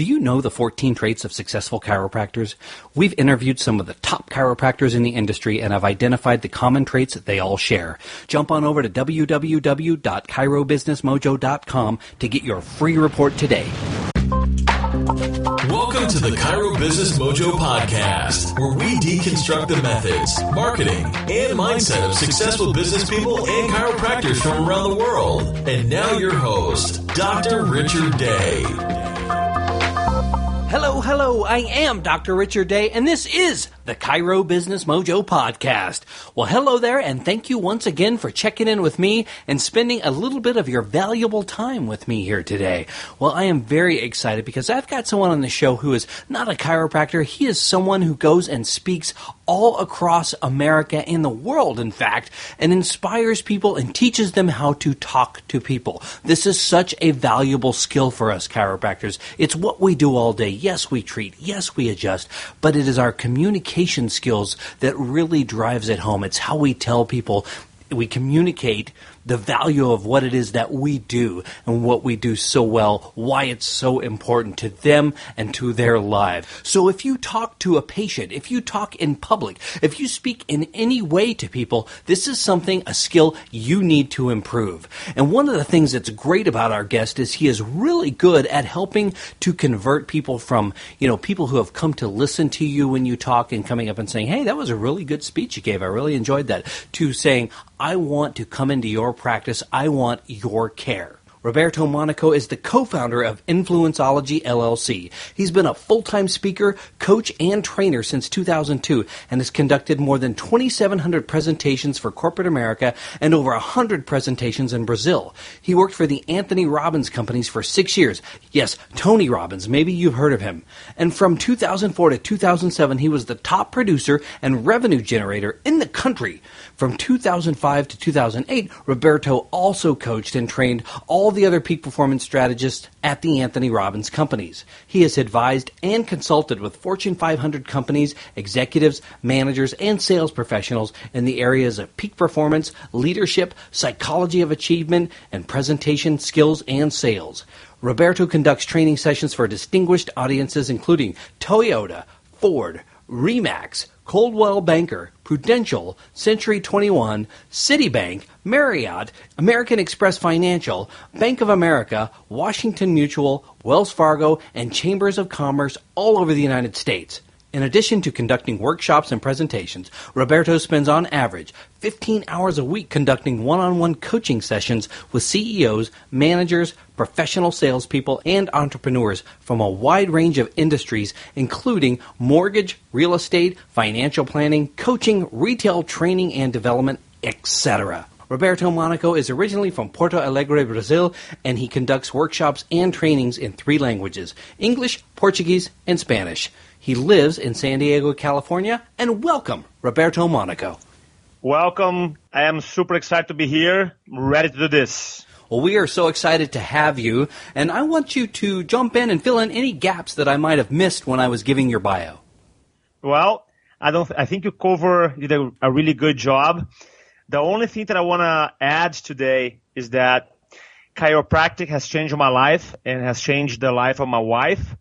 Do you know the 14 traits of successful chiropractors? We've interviewed some of the top chiropractors in the industry and have identified the common traits that they all share. Jump on over to www.chirobusinessmojo.com to get your free report today. Welcome to the Chiro Business Mojo podcast, where we deconstruct the methods, marketing, and mindset of successful business people and chiropractors from around the world. And now your host, Dr. Richard Day. Hello, I am Dr. Richard Day, and this is the Chiro Business Mojo podcast. Well, hello there, and thank you once again for checking in with me and spending a little bit of your valuable time with me here today. Well, I am very excited because I've got someone on the show who is not a chiropractor. He is someone who goes and speaks all across America and the world, in fact, and inspires people and teaches them how to talk to people. This is such a valuable skill for us chiropractors. It's what we do all day. Yes, we treat. Yes, we adjust. But it is our communication skills that really drives it home. It's how we tell people, we communicate the value of what it is that we do and what we do so well, why it's so important to them and to their lives. So if you talk to a patient, if you talk in public, if you speak in any way to people, this is a skill you need to improve. And one of the things that's great about our guest is he is really good at helping to convert people from, people who have come to listen to you when you talk and coming up and saying, hey, that was a really good speech you gave. I really enjoyed that, to saying, I want to come into your practice. I want your care. Roberto Monaco is the co-founder of Influenceology LLC. He's been a full-time speaker, coach, and trainer since 2002 and has conducted more than 2,700 presentations for corporate America and over 100 presentations in Brazil. He worked for the Anthony Robbins Companies for 6 years. Yes, Tony Robbins. Maybe you've heard of him. And from 2004 to 2007, he was the top producer and revenue generator in the country. From 2005 to 2008, Roberto also coached and trained all the other peak performance strategists at the Anthony Robbins Companies. He has advised and consulted with Fortune 500 companies, executives, managers, and sales professionals in the areas of peak performance, leadership, psychology of achievement, and presentation skills and sales. Roberto conducts training sessions for distinguished audiences including Toyota, Ford, Remax, Coldwell Banker, Prudential, Century 21, Citibank, Marriott, American Express Financial, Bank of America, Washington Mutual, Wells Fargo, and Chambers of Commerce all over the United States. In addition to conducting workshops and presentations, Roberto spends on average 15 hours a week conducting one-on-one coaching sessions with CEOs, managers, professional salespeople, and entrepreneurs from a wide range of industries, including mortgage, real estate, financial planning, coaching, retail training and development, etc. Roberto Monaco is originally from Porto Alegre, Brazil, and he conducts workshops and trainings in 3 languages, English, Portuguese, and Spanish. He lives in San Diego, California, and welcome, Roberto Monaco. Welcome. I am super excited to be here, ready to do this. Well, we are so excited to have you, and I want you to jump in and fill in any gaps that I might have missed when I was giving your bio. Well, I think you did a really good job. The only thing that I want to add today is that chiropractic has changed my life and has changed the life of my wife.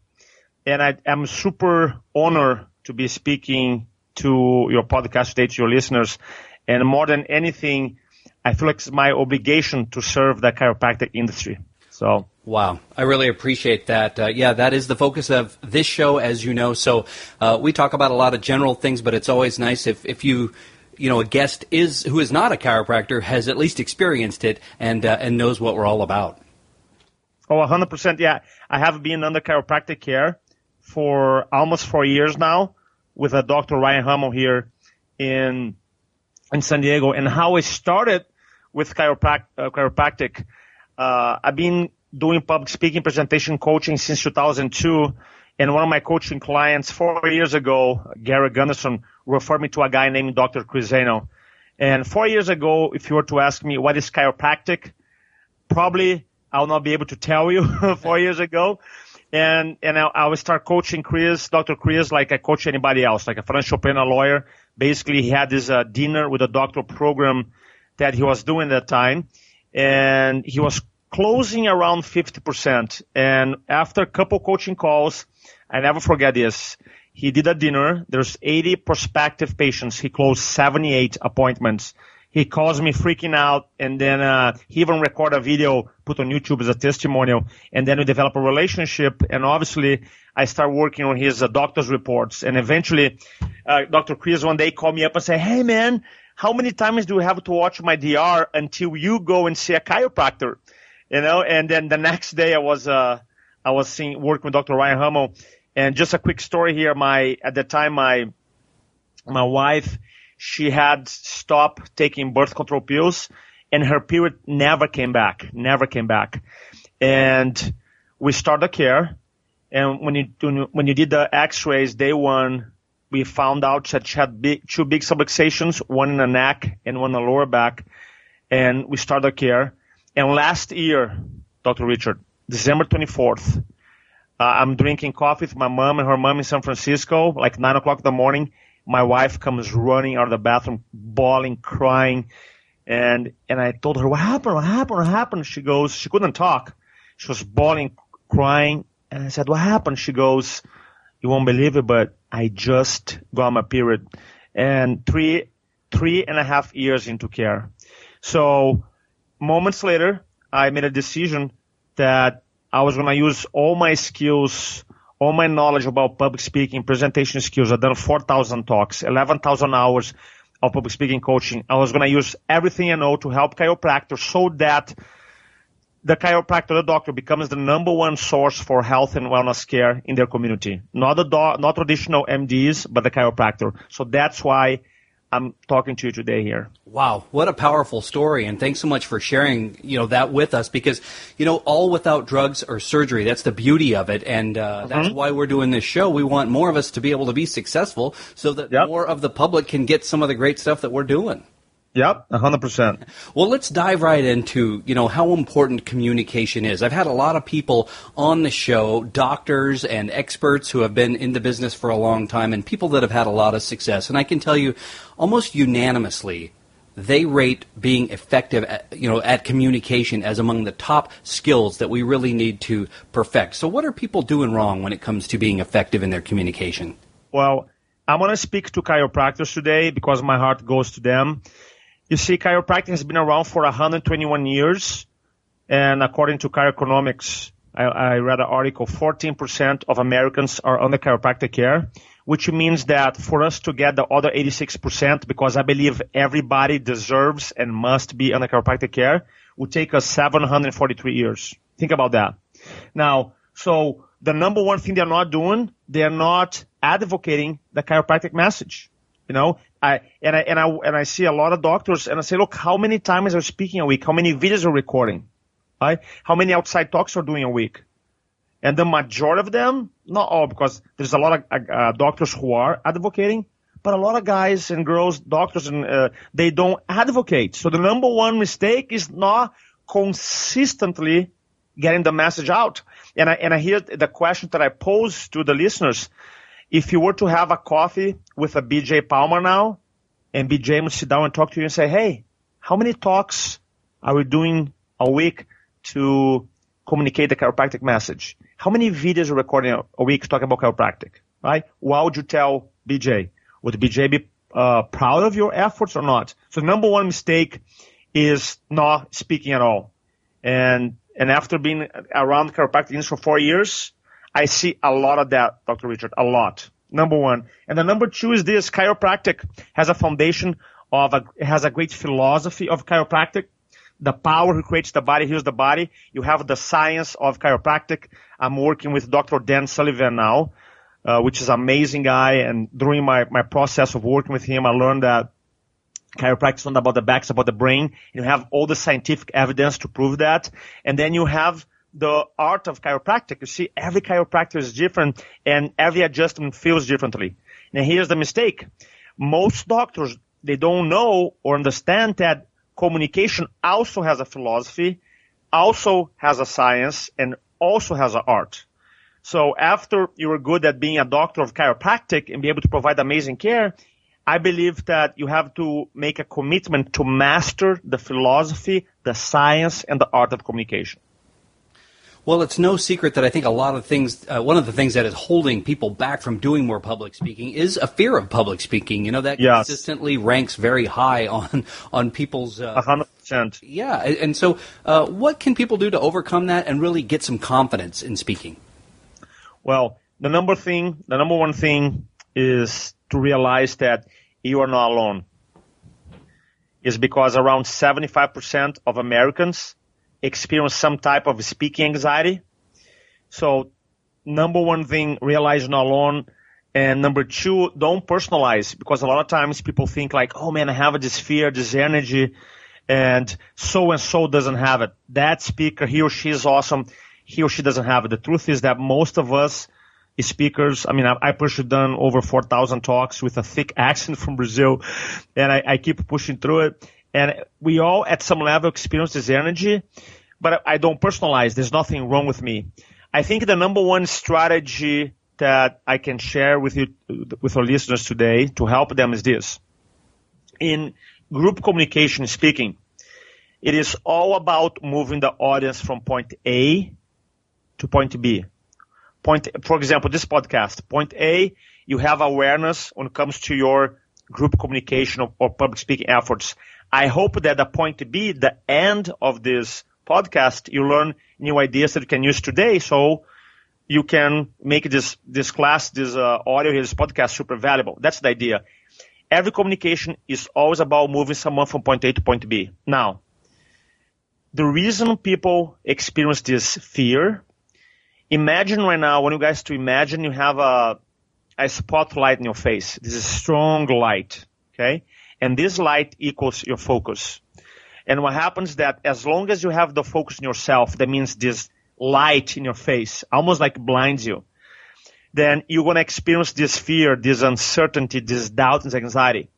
And I'm super honored to be speaking to your podcast today, to your listeners. And more than anything, I feel like it's my obligation to serve the chiropractic industry. So, wow, I really appreciate that. That is the focus of this show, as you know. So we talk about a lot of general things, but it's always nice if you a guest who is not a chiropractor has at least experienced it and knows what we're all about. Oh, 100%. Yeah, I have been under chiropractic care for almost 4 years now with a Dr. Ryan Hummel here in San Diego. And how I started with chiropractic, I've been doing public speaking, presentation coaching since 2002. And one of my coaching clients 4 years ago, Gary Gunderson, referred me to a guy named Dr. Chris Zano. And 4 years ago, if you were to ask me what is chiropractic, probably I'll not be able to tell you 4 years ago. And I would start coaching Dr. Chris, like I coach anybody else, like a financial planner, lawyer. Basically, he had this dinner with a doctoral program that he was doing at that time. And he was closing around 50%. And after a couple coaching calls, I never forget this. He did a dinner. There's 80 prospective patients. He closed 78 appointments. He calls me freaking out, and then he even recorded a video, put on YouTube as a testimonial, and then we develop a relationship, and obviously I start working on his doctor's reports, and eventually Dr. Chris one day called me up and said, hey man, how many times do we have to watch my DR until you go and see a chiropractor? You know, and then the next day I was working with Dr. Ryan Hummel, and just a quick story here, at the time my wife, she had stopped taking birth control pills, and her period never came back. And we started care, and when you did the X-rays, day one, we found out that she had two big subluxations, one in the neck and one in the lower back, and we started care. And last year, Dr. Richard, December 24th, I'm drinking coffee with my mom and her mom in San Francisco, like 9 o'clock in the morning. My wife comes running out of the bathroom, bawling, crying. And I told her, what happened? She goes, she couldn't talk. She was bawling, crying. And I said, what happened? She goes, you won't believe it, but I just got my period. And three and a half years into care. So moments later, I made a decision that I was going to use all my skills, all my knowledge about public speaking, presentation skills. I've done 4,000 talks, 11,000 hours of public speaking coaching. I was going to use everything I know to help chiropractors so that the chiropractor, the doctor, becomes the number one source for health and wellness care in their community. Not traditional MDs, but the chiropractor. So that's why I'm talking to you today here. Wow, what a powerful story, and thanks so much for sharing, that with us, because, all without drugs or surgery, that's the beauty of it, and that's why we're doing this show. We want more of us to be able to be successful so that more of the public can get some of the great stuff that we're doing. Yep, 100%. Well, let's dive right into, how important communication is. I've had a lot of people on the show, doctors and experts who have been in the business for a long time and people that have had a lot of success. And I can tell you almost unanimously, they rate being effective at communication as among the top skills that we really need to perfect. So what are people doing wrong when it comes to being effective in their communication? Well, I'm going to speak to chiropractors today because my heart goes to them. You see, chiropractic has been around for 121 years, and according to Chiroeconomics, I read an article, 14% of Americans are under chiropractic care, which means that for us to get the other 86%, because I believe everybody deserves and must be under chiropractic care, would take us 743 years. Think about that. Now, so the number one thing they're not doing, they're not advocating the chiropractic message. I see a lot of doctors, and I say, look, how many times are speaking a week? How many videos are recording? Right? How many outside talks are doing a week? And the majority of them, not all, because there's a lot of doctors who are advocating, but a lot of guys and girls, doctors, and they don't advocate. So the number one mistake is not consistently getting the message out. And I hear the question that I pose to the listeners. If you were to have a coffee with a BJ Palmer now, and BJ would sit down and talk to you and say, hey, how many talks are we doing a week to communicate the chiropractic message? How many videos are we recording a week talking about chiropractic? Right? What would you tell BJ? Would BJ be proud of your efforts or not? So number one mistake is not speaking at all. And after being around the chiropractic industry for 4 years, I see a lot of that, Dr. Richard, a lot. Number one. And the number two is this: chiropractic has a foundation has a great philosophy of chiropractic. The power who creates the body heals the body. You have the science of chiropractic. I'm working with Dr. Dan Sullivan now, which is an amazing guy. And during my process of working with him, I learned that chiropractic is not about the back, it's about the brain. You have all the scientific evidence to prove that. And then you have the art of chiropractic. You see, every chiropractor is different and every adjustment feels differently. Now here's the mistake. Most doctors, they don't know or understand that communication also has a philosophy, also has a science, and also has an art. So after you are good at being a doctor of chiropractic and be able to provide amazing care, I believe that you have to make a commitment to master the philosophy, the science and the art of communication. Well, it's no secret that I think a lot of things, one of the things that is holding people back from doing more public speaking is a fear of public speaking. You know, that consistently ranks very high on people's... 100%. Yeah, and so what can people do to overcome that and really get some confidence in speaking? Well, the number one thing is to realize that you are not alone. Is because around 75% of Americans experience some type of speaking anxiety. So number one thing, realize you're not alone. And number two, don't personalize, because a lot of times people think like, oh man, I have this fear, this energy, and so doesn't have it. That speaker, he or she is awesome. He or she doesn't have it. The truth is that most of us speakers, I mean, I personally done over 4,000 talks with a thick accent from Brazil, and I keep pushing through it. And we all, at some level, experience this energy, but I don't personalize. There's nothing wrong with me. I think the number one strategy that I can share with you, with our listeners today to help them is this. In group communication speaking, it is all about moving the audience from point A to point B. For example, this podcast, point A, you have awareness when it comes to your group communication or public speaking efforts. I hope that at point B, the end of this podcast, you learn new ideas that you can use today, so you can make this class, this audio, this podcast super valuable. That's the idea. Every communication is always about moving someone from point A to point B. Now, the reason people experience this fear, imagine right now, I want you guys to imagine you have a spotlight in your face. This is strong light, okay? And this light equals your focus. And what happens is that as long as you have the focus in yourself, that means this light in your face, almost like blinds you, then you're going to experience this fear, this uncertainty, this doubt and anxiety.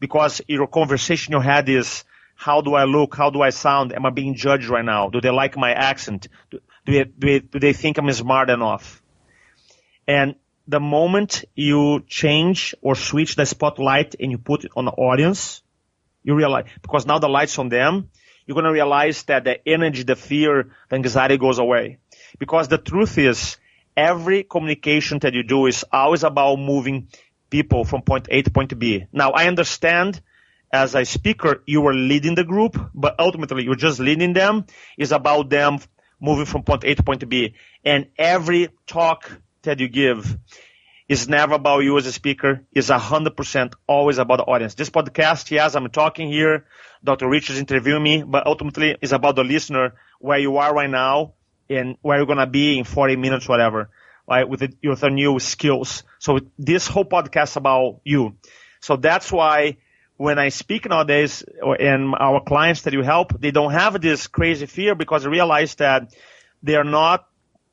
Because your conversation in your head is, how do I look? How do I sound? Am I being judged right now? Do they like my accent? Do they think I'm smart enough? And the moment you change or switch the spotlight and you put it on the audience, you realize, because now the light's on them, you're going to realize that the energy, the fear, the anxiety goes away. Because the truth is, every communication that you do is always about moving people from point A to point B. Now, I understand as a speaker, you are leading the group, but ultimately you're just leading them. It's about them moving from point A to point B. And every talk that you give is never about you as a speaker. It's 100% always about the audience. This podcast, yes, I'm talking here. Dr. Rich is interviewing me, but ultimately it's about the listener, where you are right now and where you're going to be in 40 minutes, whatever, right, with the new skills. So this whole podcast is about you. So that's why when I speak nowadays, and our clients that you help, they don't have this crazy fear because they realize that they're not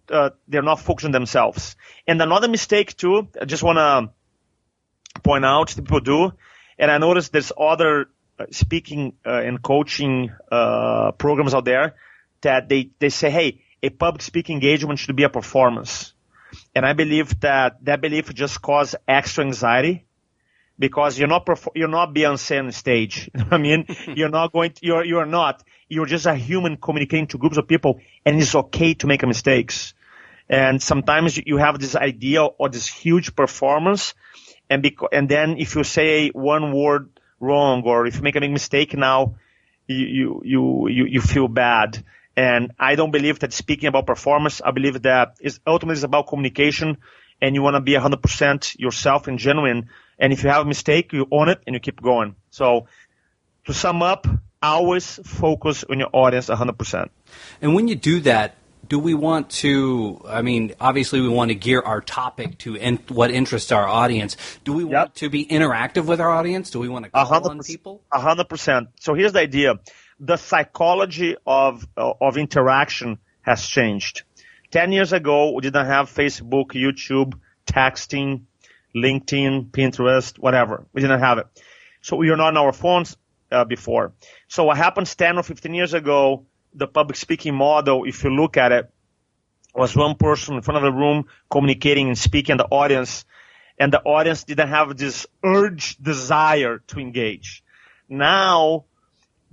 focused on themselves. And another mistake too, I just want to point out that people do, and I noticed there's other speaking and coaching programs out there that they say, hey, a public speaking engagement should be a performance. And I believe that belief just causes extra anxiety, because you're not Beyonce on stage. You know what I mean? You're just a human communicating to groups of people, and it's okay to make mistakes. And sometimes you have this idea or this huge performance, and then if you say one word wrong, or if you make a big mistake, now you feel bad. And I don't believe that speaking about performance, I believe that ultimately it's about communication, and you want to be 100% yourself and genuine. And if you have a mistake, you own it and you keep going. So to sum up, always focus on your audience 100%. And when you do that, do we want to, obviously we want to gear our topic to what interests our audience. Do we want to be interactive with our audience? Do we want to call on people? 100%. So here's the idea. The psychology of interaction has changed. 10 years ago, we didn't have Facebook, YouTube, texting, LinkedIn, Pinterest, whatever. We didn't have it. So we were not on our phones before. So what happens 10 or 15 years ago, the public speaking model, if you look at it, was one person in front of a room communicating and speaking to the audience, and the audience didn't have this desire to engage. Now,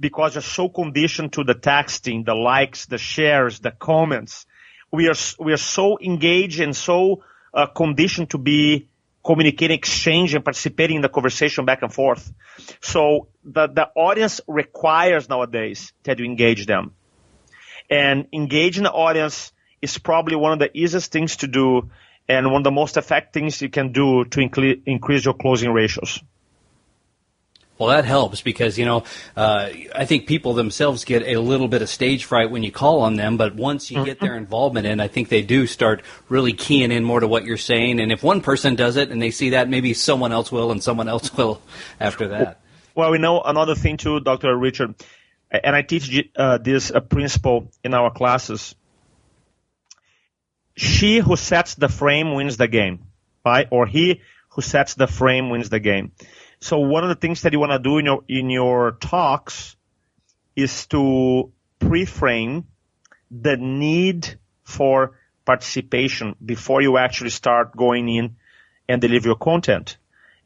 because you're so conditioned to the texting, the likes, the shares, the comments. We are so engaged and so conditioned to be communicating, exchanging, participating in the conversation back and forth. So the audience requires nowadays that you engage them. And engaging the audience is probably one of the easiest things to do and one of the most effective things you can do to increase your closing ratios. Well, that helps because, I think people themselves get a little bit of stage fright when you call on them, but once you get their involvement in, I think they do start really keying in more to what you're saying. And if one person does it and they see that, maybe someone else will and someone else will after that. Well, we know another thing too, Dr. Richard, and I teach this principle in our classes. She who sets the frame wins the game, right? Or he who sets the frame wins the game. So one of the things that you want to do in your talks is to pre-frame the need for participation before you actually start going in and deliver your content.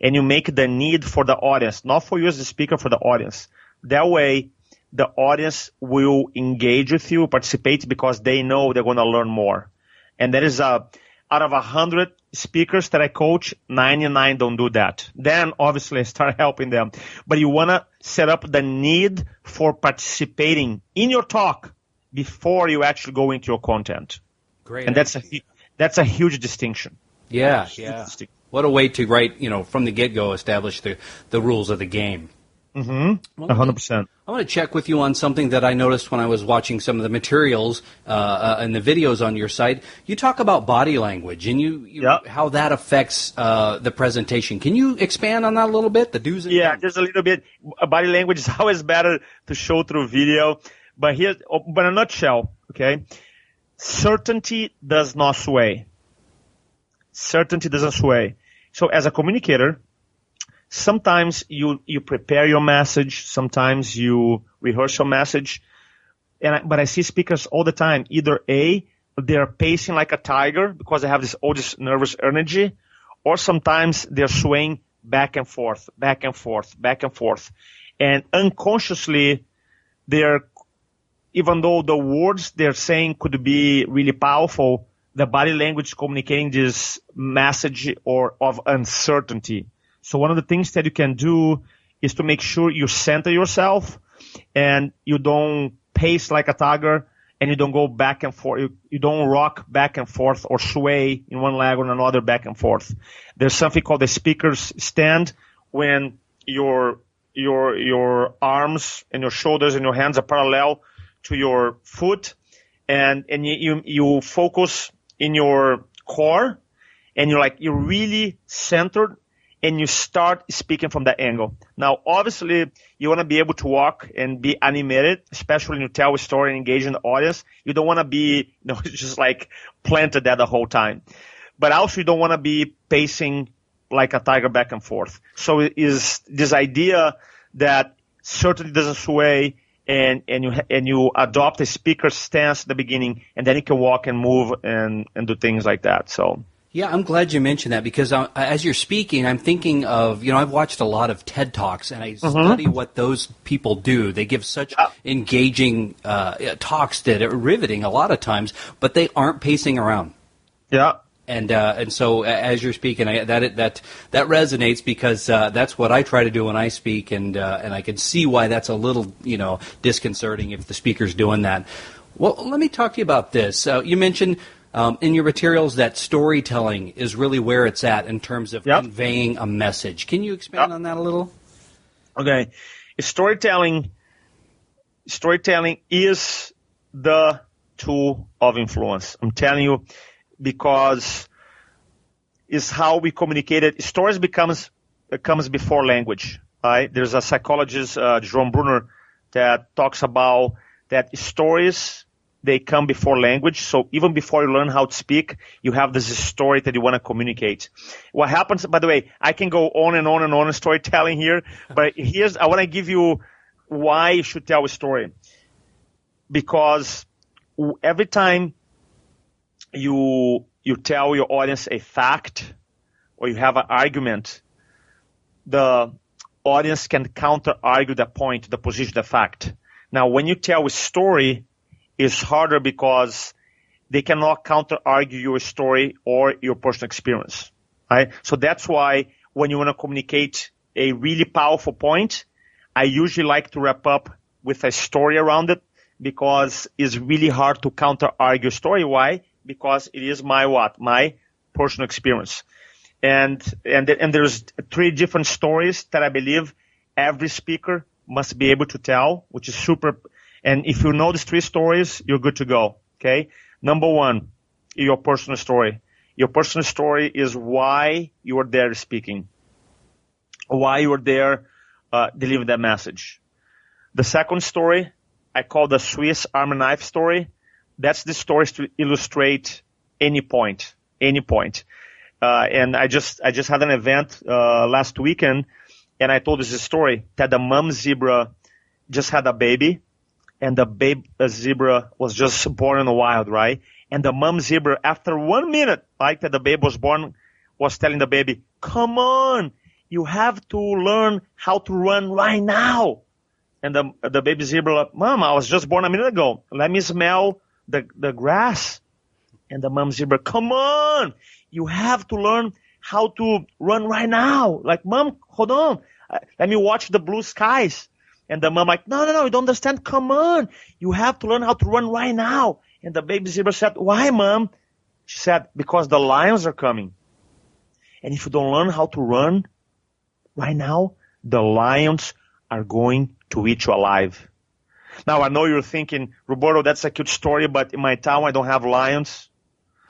And you make the need for the audience, not for you as the speaker, for the audience. That way, the audience will engage with you, participate because they know they're going to learn more. And that is out of 100 speakers that I coach, 99 don't do that. Then obviously I start helping them. But you want to set up the need for participating in your talk before you actually go into your content. Great. And that's a huge distinction. Yeah. What a way to, from the get-go establish the rules of the game. 100%. I want to check with you on something that I noticed when I was watching some of the materials and the videos on your site. You talk about body language and how that affects the presentation. Can you expand on that a little bit? The do's and don'ts? Yeah, just a little bit. Body language is always better to show through video. But in a nutshell, okay, certainty does not sway. Certainty doesn't sway. So as a communicator, sometimes you prepare your message, sometimes you rehearse your message, but I see speakers all the time. Either A, they're pacing like a tiger because they have all this nervous energy, or sometimes they're swaying back and forth, back and forth, back and forth. And unconsciously, even though the words they're saying could be really powerful, the body language is communicating this message of uncertainty. So one of the things that you can do is to make sure you center yourself and you don't pace like a tiger and you don't go back and forth. You don't rock back and forth or sway in one leg or another back and forth. There's something called the speaker's stand when your arms and your shoulders and your hands are parallel to your foot and you focus in your core and you're really centered and you start speaking from that angle. Now, obviously, you want to be able to walk and be animated, especially when you tell a story and engage in the audience. You don't want to be just like planted there the whole time. But also, you don't want to be pacing like a tiger back and forth. So it is this idea that certainly doesn't sway and you adopt a speaker's stance at the beginning, and then you can walk and move and do things like that. So. Yeah, I'm glad you mentioned that because as you're speaking, I'm thinking of, I've watched a lot of TED Talks and I study what those people do. They give such engaging talks that are riveting a lot of times, but they aren't pacing around. Yeah. And so as you're speaking, that resonates because that's what I try to do when I speak, and I can see why that's a little disconcerting if the speaker's doing that. Well, let me talk to you about this. You mentioned in your materials that storytelling is really where it's at in terms of conveying a message. Can you expand on that a little? Okay, storytelling is the tool of influence. I'm telling you. Because it's how we communicate it. Stories comes before language. Right? There's a psychologist, Jerome Bruner, that talks about that stories, they come before language. So even before you learn how to speak, you have this story that you want to communicate. What happens, by the way, I can go on and on and on in storytelling here, but I want to give you why you should tell a story. Because every time you tell your audience a fact or you have an argument, the audience can counter-argue the point, the position, the fact. Now, when you tell a story, it's harder because they cannot counter-argue your story or your personal experience. Right? So that's why when you want to communicate a really powerful point, I usually like to wrap up with a story around it because it's really hard to counter-argue a story. Why? Because it is my personal experience. And there's 3 different stories that I believe every speaker must be able to tell, which is super. And if you know these 3 stories, you're good to go. Okay. Number 1, your personal story. Your personal story is why you are there speaking, why you are there delivering that message. The second story I call the Swiss Army knife story. That's the story to illustrate any point. And I just had an event last weekend, and I told this story that the mom zebra just had a baby, and the zebra was just born in the wild, right? And the mom zebra, after 1 minute, like that the baby was born, was telling the baby, "Come on, you have to learn how to run right now." And the baby zebra, "Mom, I was just born a minute ago. Let me smell the grass." And the mom zebra, "Come on, you have to learn how to run right now." Like, "Mom, hold on. Let me watch the blue skies." And the mom like, no, you don't understand. "Come on, you have to learn how to run right now." And the baby zebra said, "Why, Mom?" She said, "Because the lions are coming. And if you don't learn how to run right now, the lions are going to eat you alive." Now, I know you're thinking, "Roberto, that's a cute story, but in my town, I don't have lions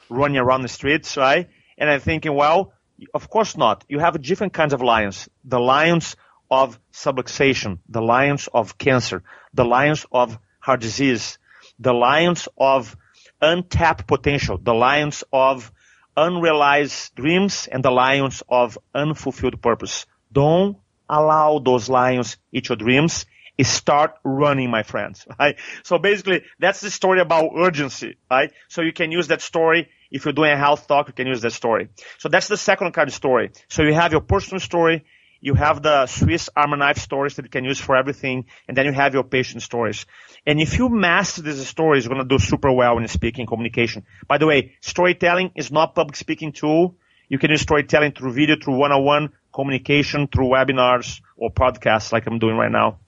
running around the streets," right? And I'm thinking, well, of course not. You have different kinds of lions. The lions of subluxation, the lions of cancer, the lions of heart disease, the lions of untapped potential, the lions of unrealized dreams, and the lions of unfulfilled purpose. Don't allow those lions eat your dreams. Start running, my friends. Right? So basically, that's the story about urgency. Right? So you can use that story. If you're doing a health talk, you can use that story. So that's the second kind of story. So you have your personal story. You have the Swiss Army knife stories that you can use for everything. And then you have your patient stories. And if you master these stories, you're going to do super well in speaking communication. By the way, storytelling is not public speaking tool. You can use storytelling through video, through one-on-one communication, through webinars or podcasts like I'm doing right now.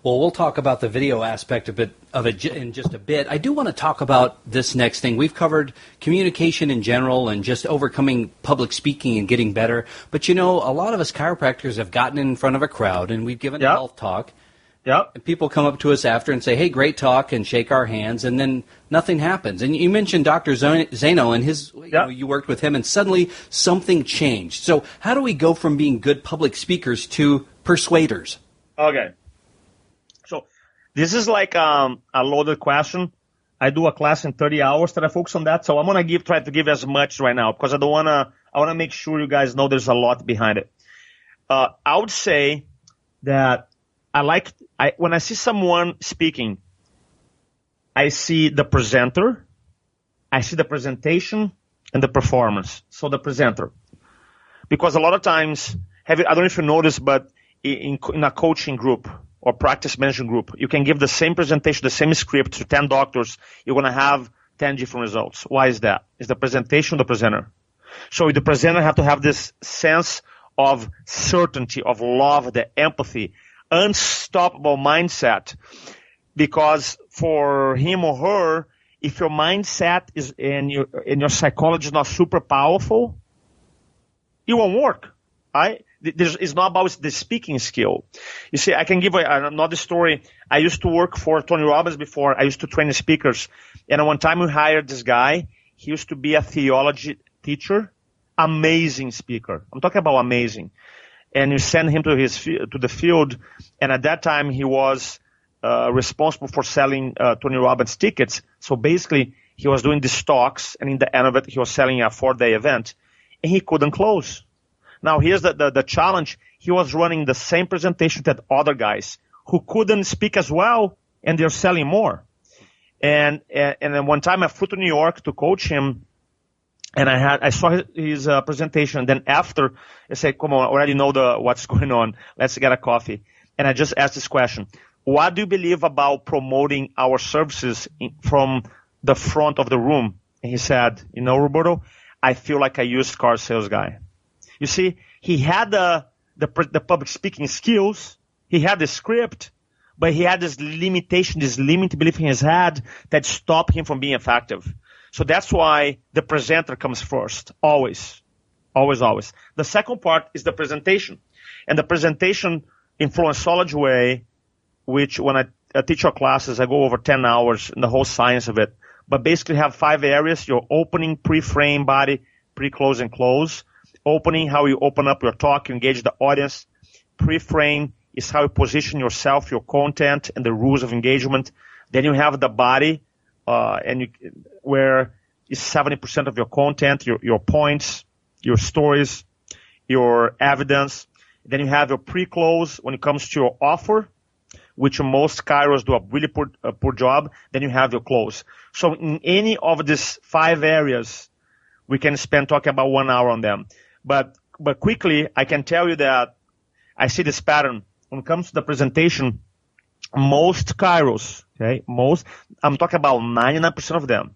Well, we'll talk about the video aspect of it in just a bit. I do want to talk about this next thing. We've covered communication in general and just overcoming public speaking and getting better. But, a lot of us chiropractors have gotten in front of a crowd and we've given a health talk. Yep. And people come up to us after and say, "Hey, great talk," and shake our hands, and then nothing happens. And you mentioned Dr. Zeno and his, you worked with him, and suddenly something changed. So how do we go from being good public speakers to persuaders? Okay. So this is like a loaded question. I do a class in 30 hours that I focus on that. So I'm going to try to give as much right now because I want to make sure you guys know there's a lot behind it. I would say that when I see someone speaking, I see the presenter, I see the presentation, and the performance. So the presenter. Because a lot of times, I don't know if you noticed, but in a coaching group or practice management group, you can give the same presentation, the same script to 10 doctors, you're going to have 10 different results. Why is that? It's the presentation of the presenter. So the presenter have to have this sense of certainty, of love, the empathy, unstoppable mindset, because for him or her, if your mindset is and your psychology is not super powerful, it won't work. Right? It's not about the speaking skill. You see, I can give another story. I used to work for Tony Robbins before. I used to train speakers, and one time we hired this guy. He used to be a theology teacher, amazing speaker. I'm talking about amazing. And you send him to the field, and at that time he was responsible for selling Tony Robbins tickets. So basically, he was doing these talks, and in the end of it, he was selling a 4-day event, and he couldn't close. Now here's the challenge: he was running the same presentation that other guys who couldn't speak as well, and they're selling more. And then one time I flew to New York to coach him, And I saw his presentation. And then after, I said, come on, I already know what's going on. Let's get a coffee. And I just asked this question. What do you believe about promoting our services from the front of the room? And he said, Roberto, I feel like a used car sales guy. You see, he had the public speaking skills. He had the script, but he had this limitation, this limiting belief in his head that stopped him from being effective. So that's why the presenter comes first, always, always, always. The second part is the presentation. And the presentation in Flowology way, which when I teach our classes, I go over 10 hours in the whole science of it. But basically have 5 areas: your opening, pre-frame, body, pre-close, and close. Opening, how you open up your talk, you engage the audience. Pre-frame is how you position yourself, your content, and the rules of engagement. Then you have the body, where is 70% of your content, your points, your stories, your evidence. Then you have your pre-close when it comes to your offer, which most chiros do a really poor job. Then you have your close. So in any of these 5 areas, we can spend talking about 1 hour on them. But quickly, I can tell you that I see this pattern. When it comes to the presentation, most chiros, I'm talking about 99% of them.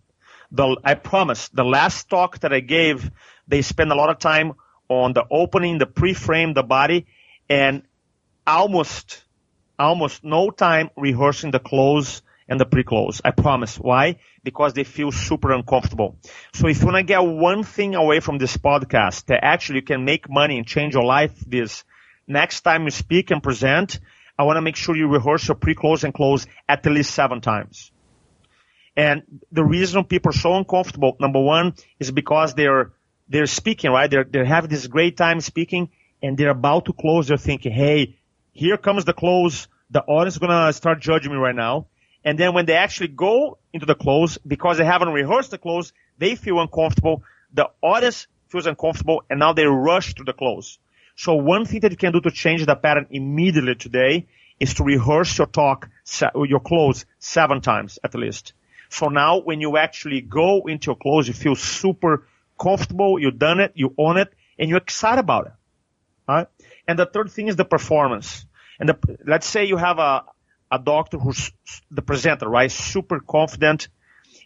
I promise, the last talk that I gave, they spend a lot of time on the opening, the pre-frame, the body, and almost no time rehearsing the close and the pre-close. I promise. Why? Because they feel super uncomfortable. So if you want to get one thing away from this podcast that actually can make money and change your life, this next time you speak and present, I want to make sure you rehearse your pre-close and close at least 7 times. And the reason people are so uncomfortable, number one, is because they're speaking, right? They're having this great time speaking, and they're about to close. They're thinking, hey, here comes the close. The audience is going to start judging me right now. And then when they actually go into the close, because they haven't rehearsed the close, they feel uncomfortable. The audience feels uncomfortable, and now they rush to the close. So one thing that you can do to change the pattern immediately today is to rehearse your talk, your close 7 times at least. So now when you actually go into your close, you feel super comfortable, you've done it, you own it, and you're excited about it. All right? And the third thing is the performance. And let's say you have a doctor who's the presenter, right? Super confident.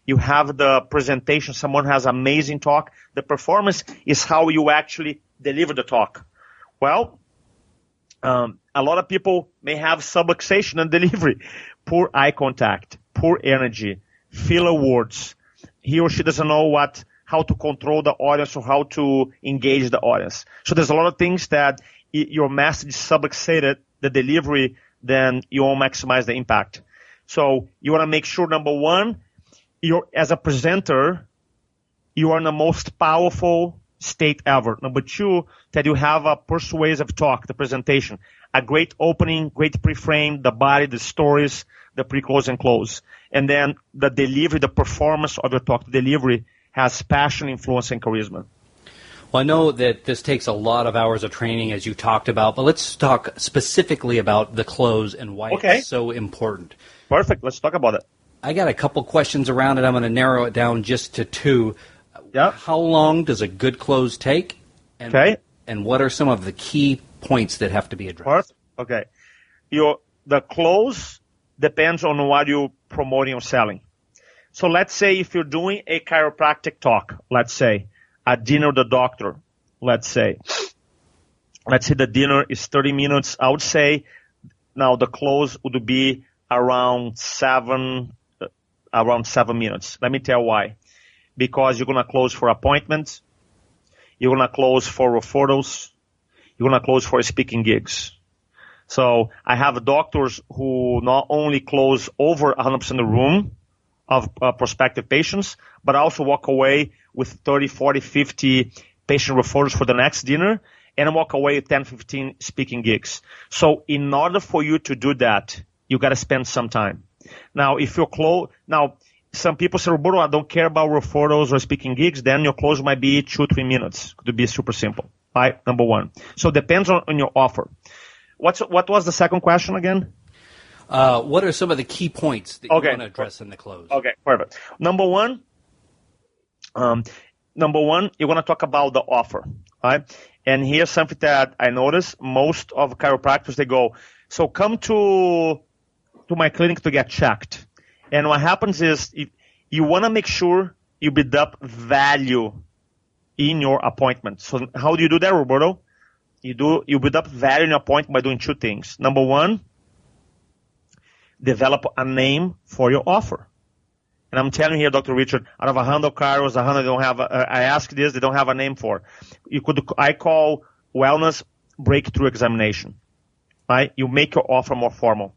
You have the presentation. Someone has amazing talk. The performance is how you actually deliver the talk. Well, a lot of people may have subluxation and delivery, poor eye contact, poor energy, filler words. He or she doesn't know how to control the audience or how to engage the audience. So there's a lot of things that your message is subluxated, the delivery, then you won't maximize the impact. So you want to make sure, number one, as a presenter, you are in the most powerful state ever. Number two, that you have a persuasive talk, the presentation, a great opening, great pre-frame, the body, the stories, the pre-close and close. And then the delivery, the performance of your talk, the delivery has passion, influence, and charisma. Well, I know that this takes a lot of hours of training, as you talked about, but let's talk specifically about the close and why it's so important. Perfect. Let's talk about it. I got a couple questions around it. I'm going to narrow it down just to 2. Yeah. How long does a good close take? And what are some of the key points that have to be addressed? Okay. The close depends on what you're promoting or selling. So let's say if you're doing a chiropractic talk, let's say a dinner with the doctor, let's say the dinner is 30 minutes. I would say now the close would be around 7 minutes. Let me tell why. Because you're going to close for appointments, you're going to close for referrals, you're going to close for speaking gigs. So I have doctors who not only close over 100% of the room of prospective patients, but also walk away with 30, 40, 50 patient referrals for the next dinner, and walk away with 10, 15 speaking gigs. So in order for you to do that, you got to spend some time. Now, if you're some people say, Roberto, I don't care about referrals or speaking gigs, then your close might be 2-3 minutes. Could be super simple. Right? Number one. So it depends on your offer. What was the second question again? What are some of the key points that you want to address in the close? Okay, perfect. Number one, number one, you're going to talk about the offer, right? And here's something that I notice. Most of chiropractors, they go, so come to my clinic to get checked. And what happens is you want to make sure you build up value in your appointment. So how do you do that, Roberto? You build up value in your appointment by doing two things. Number one, develop a name for your offer. And I'm telling you here, Dr. Richard, out of 100 chiros, 100 don't have, I ask this, they don't have a name for. I call wellness breakthrough examination. Right? You make your offer more formal.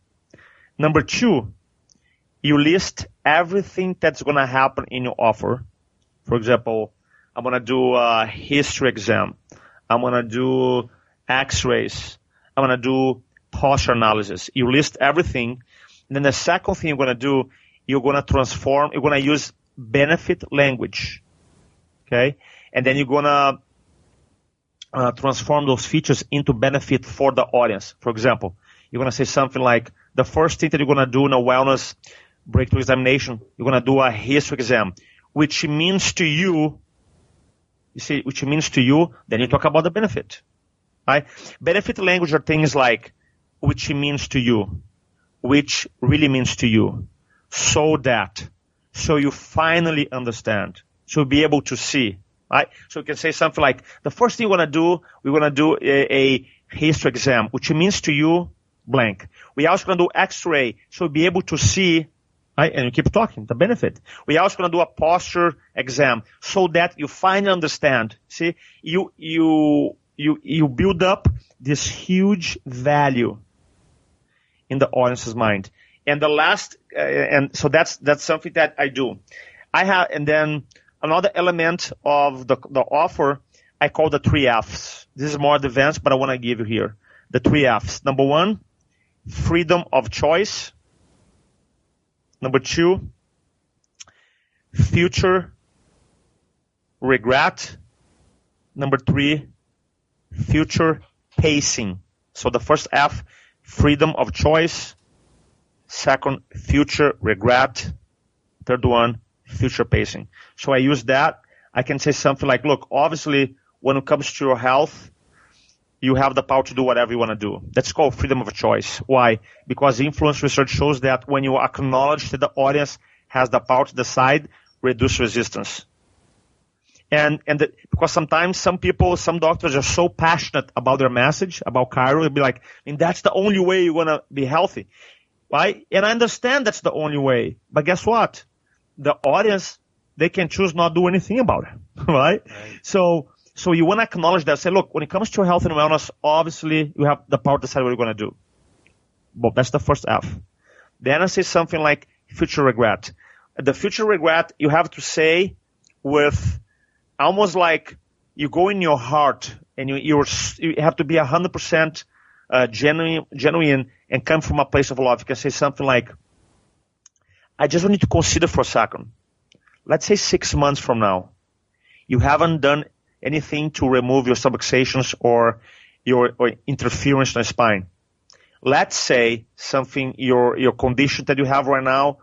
Number two, you list everything that's going to happen in your offer. For example, I'm going to do a history exam. I'm going to do x-rays. I'm going to do posture analysis. You list everything. And then the second thing you're going to do, you're going to use benefit language. Okay? And then you're going to transform those features into benefit for the audience. For example, you're going to say something like, the first thing that you're going to do in a wellness breakthrough examination, you're going to do a history exam, which means to you, which means to you, then you talk about the benefit. Right? Benefit language are things like, which means to you, which really means to you, so you finally understand, so you'll be able to see. Right? So you can say something like, the first thing we're going to do a history exam, which means to you, blank. We're also going to do x-ray, so you'll be able to see, right? And you keep talking, the benefit. We're also going to do a posture exam, so that you finally understand. See, you build up this huge value in the audience's mind. And the last, and so that's something that I do. And then another element of the offer, I call the 3 Fs. This is more advanced, but I want to give you here. The 3 Fs. Number one, freedom of choice. Number two, future regret. Number three, future pacing. So the first F, freedom of choice. Second, future regret. Third one, future pacing. So I use that. I can say something like, look, obviously, when it comes to your health, you have the power to do whatever you want to do. That's called freedom of choice. Why? Because influence research shows that when you acknowledge that the audience has the power to decide, reduce resistance. Because sometimes some doctors are so passionate about their message, about chiro, they'll be like, that's the only way you're going to be healthy. Right? And I understand that's the only way. But guess what? The audience, they can choose not to do anything about it. Right? So you want to acknowledge that. Say, look, when it comes to health and wellness, obviously you have the power to decide what you're going to do. Well, that's the first F. Then I say something like future regret. The future regret, you have to say with almost like you go in your heart and you have to be 100% genuine and come from a place of love. You can say something like, I just want you to consider for a second. Let's say 6 months from now, you haven't done anything to remove your subluxations or your interference in the spine. Let's say something, your condition that you have right now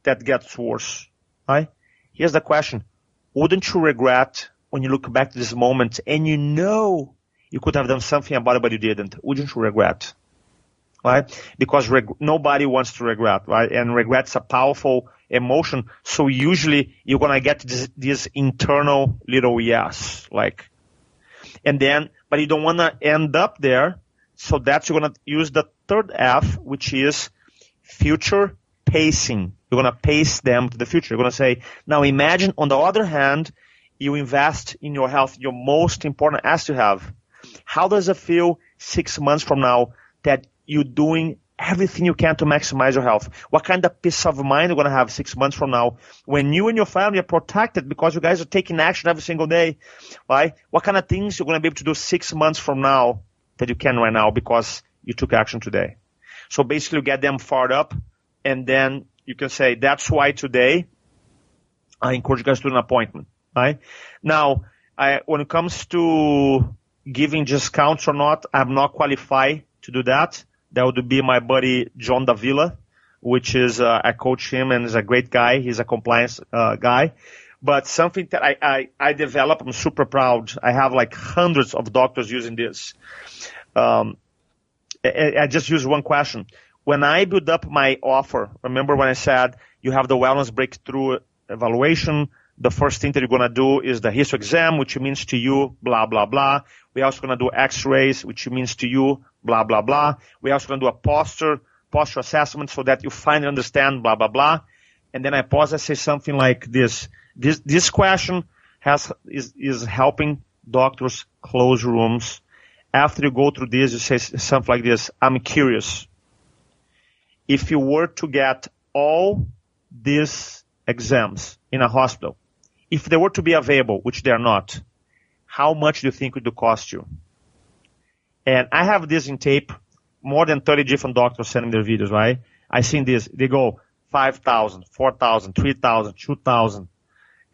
that gets worse. Right? Here's the question. Wouldn't you regret when you look back to this moment and you know you could have done something about it, but you didn't? Wouldn't you regret? Right? Because nobody wants to regret, right? And regret's a powerful emotion. So usually you're going to get this internal little yes, like, and then, but you don't want to end up there. So that's, you're going to use the third F, which is future pacing. You're going to pace them to the future. You're going to say, now imagine on the other hand, you invest in your health, your most important asset you have. How does it feel 6 months from now that you're doing everything you can to maximize your health? What kind of peace of mind you're going to have 6 months from now when you and your family are protected because you guys are taking action every single day, right? What kind of things you're going to be able to do 6 months from now that you can right now because you took action today? So basically you get them fired up, and then you can say, that's why today I encourage you guys to do an appointment, right? Now, when it comes to giving discounts or not, I'm not qualified to do that. That would be my buddy John Davila, which is I coach him and is a great guy. He's a compliance guy. But something that I developed, I'm super proud. I have like hundreds of doctors using this. I just use one question. When I build up my offer, remember when I said you have the wellness breakthrough evaluation, the first thing that you're going to do is the history exam, which means to you, blah, blah, blah. We're also going to do x-rays, which means to you, blah, blah, blah. We're also going to do a posture assessment so that you finally understand, blah, blah, blah. And then I pause and say something like this. This question is helping doctors close rooms. After you go through this, you say something like this. I'm curious. If you were to get all these exams in a hospital, if they were to be available, which they are not, how much do you think it would cost you? And I have this in tape, more than 30 different doctors sending their videos, right? I seen this. They go 5,000, 4,000, 3,000, 2,000.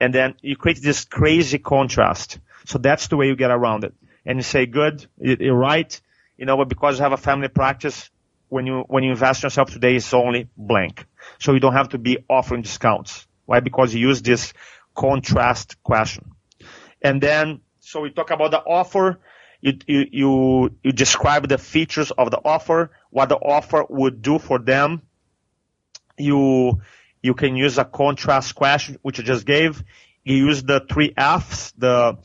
And then you create this crazy contrast. So that's the way you get around it. And you say, good, you're right. You know, but because you have a family practice, when you invest in yourself today, it's only blank. So you don't have to be offering discounts. Why? Because you use this contrast question. And then, so we talk about the offer. You describe the features of the offer, what the offer would do for them. You can use a contrast question, which I just gave. You use the 3 Fs, the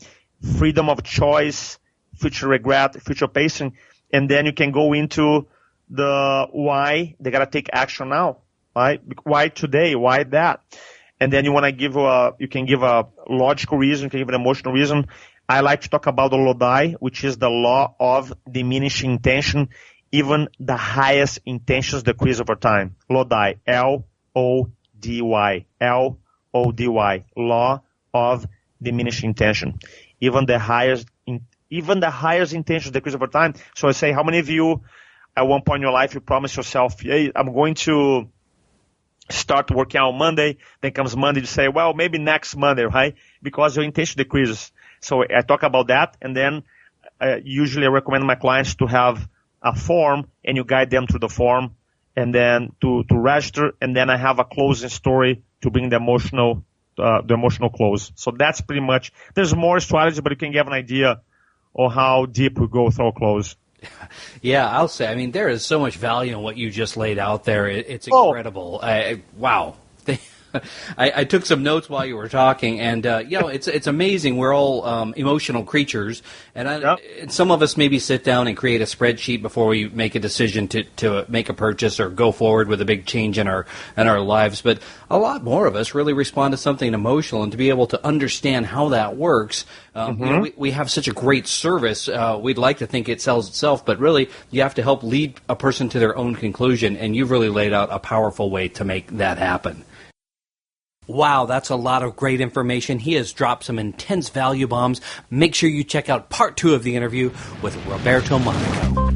freedom of choice, future regret, future pacing, and then you can go into the why they gotta take action now, right? Why today? Why that? And then you want to you can give a logical reason, you can give an emotional reason. I like to talk about the LODI, which is the law of diminishing intention. Even the highest intentions decrease over time. LODI, L-O-D-Y, L-O-D-Y, law of diminishing intention. Even the highest intentions decrease over time. So I say, how many of you at one point in your life you promise yourself, hey, I'm going to start working out on Monday, then comes Monday, you say, well, maybe next Monday, right? Because your intention decreases. So I talk about that, and then usually I recommend my clients to have a form, and you guide them through the form, and then to register, and then I have a closing story to bring the emotional close. So that's pretty much, there's more strategy, but you can give an idea of how deep we go with our close. Yeah, I'll say, I mean, there is so much value in what you just laid out there. It's incredible. Wow. I took some notes while you were talking, and it's amazing. We're all emotional creatures, and some of us maybe sit down and create a spreadsheet before we make a decision to make a purchase or go forward with a big change in our lives. But a lot more of us really respond to something emotional, and to be able to understand how that works. We have such a great service. We'd like to think it sells itself, but really you have to help lead a person to their own conclusion, and you've really laid out a powerful way to make that happen. Wow, that's a lot of great information. He has dropped some intense value bombs. Make sure you check out part 2 of the interview with Roberto Monaco.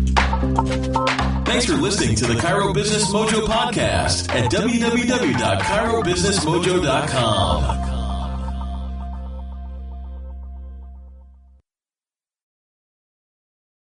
Thanks for listening to the Chiro Business Mojo podcast at www.chirobusinessmojo.com.